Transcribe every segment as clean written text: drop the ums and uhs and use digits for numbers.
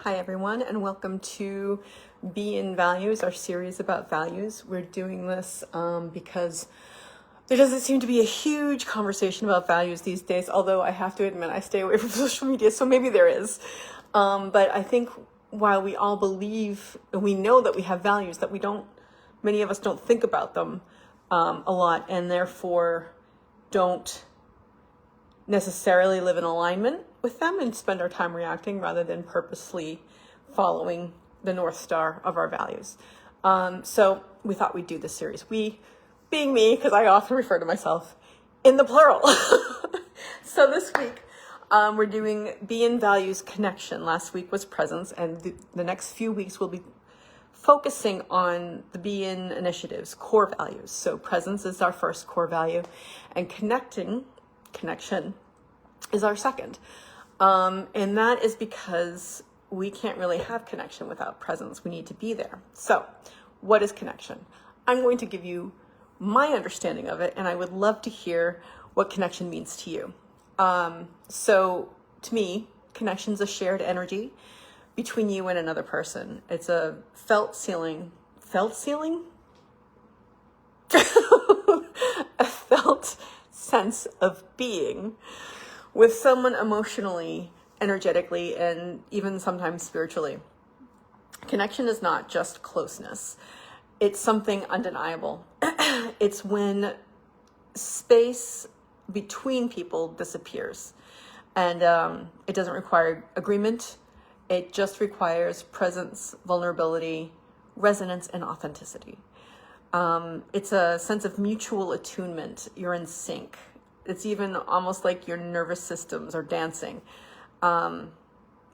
Hi everyone, and welcome to Be in Values, our series about values. We're doing this because there doesn't seem to be a huge conversation about values these days, although I have to admit I stay away from social media, so maybe there is. But I think while we all believe, and we know that we have values, that many of us don't think about them a lot, and therefore don't necessarily live in alignment with them and spend our time reacting rather than purposely following the North Star of our values. So we thought we'd do this series. We, being me, because I often refer to myself in the plural. So this week, we're doing Be in Values Connection. Last week was presence, and the next few weeks we'll be focusing on the Be In initiatives, core values. So presence is our first core value, and connection is our second. And that is because we can't really have connection without presence. We need to be there. So what is connection? I'm going to give you my understanding of it, and I would love to hear what connection means to you. So to me, connection is a shared energy between you and another person. It's a felt ceiling, a felt sense of being with someone emotionally, energetically, and even sometimes spiritually. Connection is not just closeness. It's something undeniable. It's when space between people disappears. And it doesn't require agreement. It just requires presence, vulnerability, resonance, and authenticity. It's a sense of mutual attunement. You're in sync. It's even almost like your nervous systems are dancing. And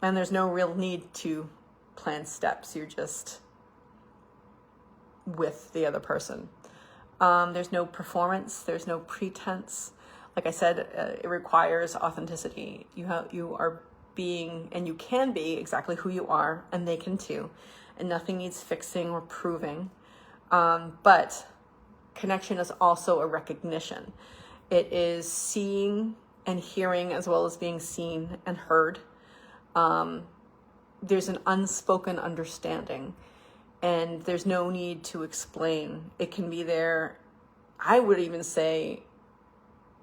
there's no real need to plan steps. You're just with the other person. There's no performance. There's no pretense. Like I said, it requires authenticity. You are being, and you can be exactly who you are, and they can too. And nothing needs fixing or proving. But connection is also a recognition. It is seeing and hearing as well as being seen and heard. There's an unspoken understanding, and there's no need to explain. It can be there. I would even say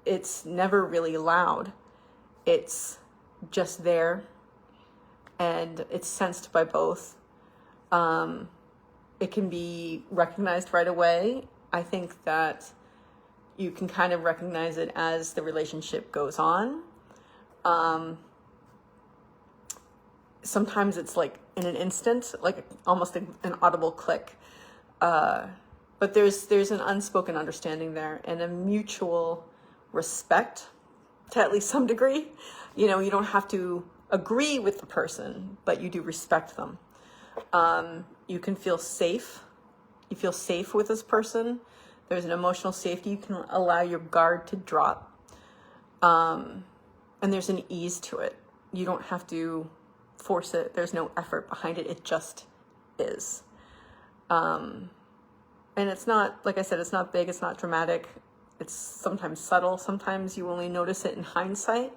it's never really loud. It's just there, and it's sensed by both. It can be recognized right away. I think that you can kind of recognize it as the relationship goes on. Sometimes it's like in an instant, like almost an audible click. But there's an unspoken understanding there and a mutual respect to at least some degree. You know, you don't have to agree with the person, but you do respect them. You can feel safe. You feel safe with this person. There's an emotional safety. You can allow your guard to drop. And there's an ease to it. You don't have to force it. There's no effort behind it. It just is. And it's not, like I said, it's not big. It's not dramatic. It's sometimes subtle. Sometimes you only notice it in hindsight.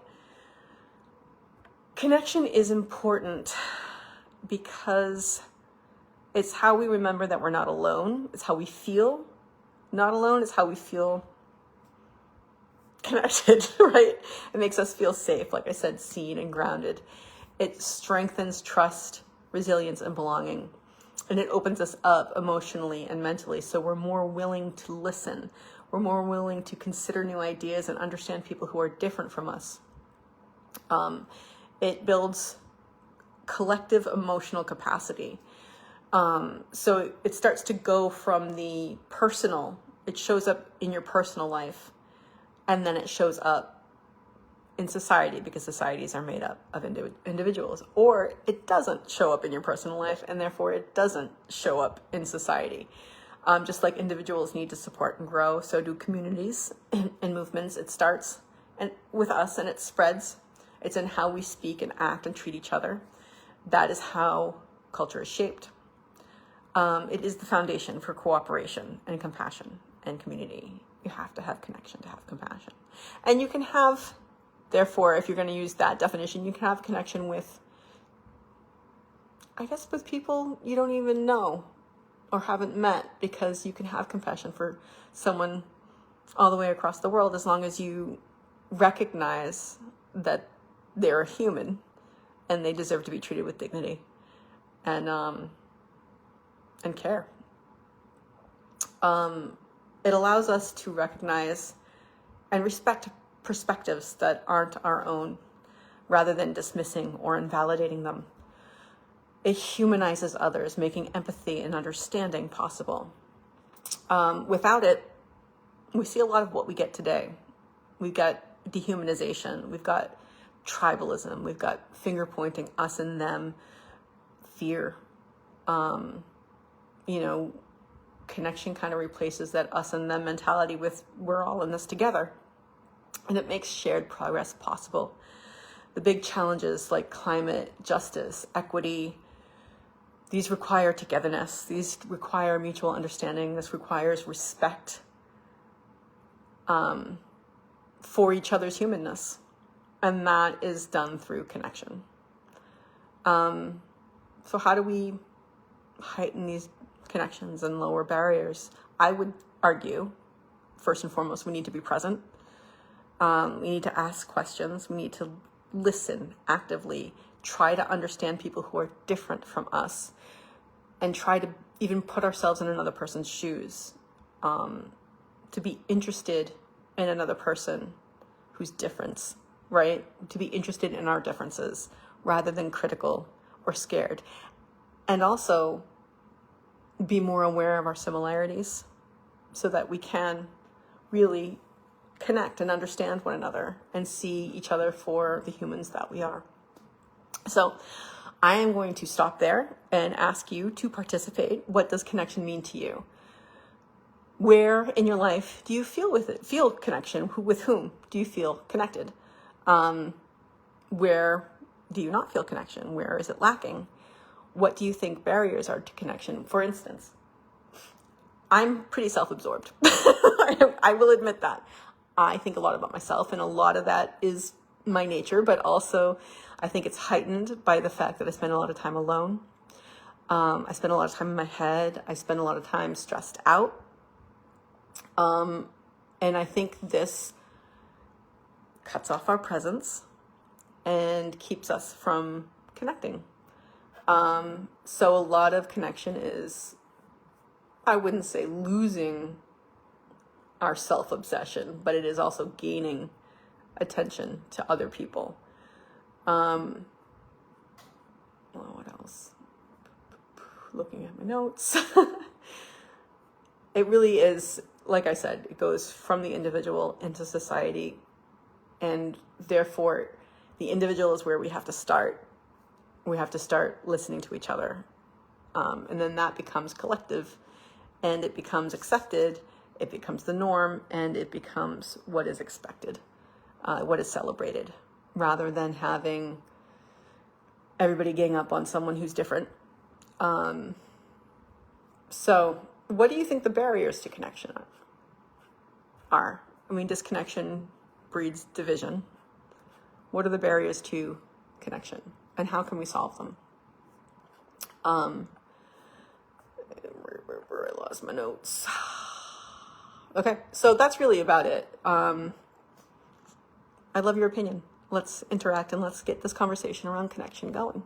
Connection is important because it's how we remember that we're not alone. It's how we feel not alone. It's how we feel connected, right? It makes us feel safe, like I said, seen and grounded. It strengthens trust, resilience, and belonging. And it opens us up emotionally and mentally. So we're more willing to listen. We're more willing to consider new ideas and understand people who are different from us. It builds collective emotional capacity. So it starts to go from the personal, it shows up in your personal life, and then it shows up in society because societies are made up of individuals. Or it doesn't show up in your personal life, and therefore it doesn't show up in society. Just like individuals need to support and grow, so do communities and movements. It starts with us and it spreads. It's in how we speak and act and treat each other. That is how culture is shaped. It is the foundation for cooperation and compassion and community. You have to have connection to have compassion. And you can have, therefore, if you're going to use that definition, you can have connection with I guess with people you don't even know or haven't met, because you can have compassion for someone all the way across the world as long as you recognize that they're a human and they deserve to be treated with dignity and care. It allows us to recognize and respect perspectives that aren't our own, rather than dismissing or invalidating them. It humanizes others, making empathy and understanding possible. Without it, we see a lot of what we get today. We've got dehumanization, we've got tribalism, we've got finger pointing, us and them, fear. Connection kind of replaces that us and them mentality with we're all in this together. And it makes shared progress possible. The big challenges like climate, justice, equity, these require togetherness. These require mutual understanding. This requires respect for each other's humanness. And that is done through connection. So how do we heighten these connections and lower barriers? I would argue, first and foremost, we need to be present. We need to ask questions. We need to listen actively, try to understand people who are different from us, and try to even put ourselves in another person's shoes, to be interested in another person who's different, right? To be interested in our differences rather than critical or scared. And also be more aware of our similarities so that we can really connect and understand one another and see each other for the humans that we are. So I am going to stop there and ask you to participate. What does connection mean to you? Where in your life do you feel connection? With whom do you feel connected? Where do you not feel connection? Where is it lacking? What do you think barriers are to connection? For instance, I'm pretty self-absorbed. I will admit that. I think a lot about myself, and a lot of that is my nature, but also I think it's heightened by the fact that I spend a lot of time alone. I spend a lot of time in my head. I spend a lot of time stressed out. And I think this cuts off our presence and keeps us from connecting. So a lot of connection is, I wouldn't say losing our self-obsession, but it is also gaining attention to other people. What else? Looking at my notes. It really is, like I said, it goes from the individual into society, and therefore the individual is where we have to start. We have to start listening to each other. And then that becomes collective, and it becomes accepted, it becomes the norm, and it becomes what is expected, what is celebrated, rather than having everybody gang up on someone who's different. So what do you think the barriers to connection are? I mean, disconnection breeds division. What are the barriers to connection, and how can we solve them? Where I lost my notes. Okay, so that's really about it. I love your opinion. Let's interact and let's get this conversation around connection going.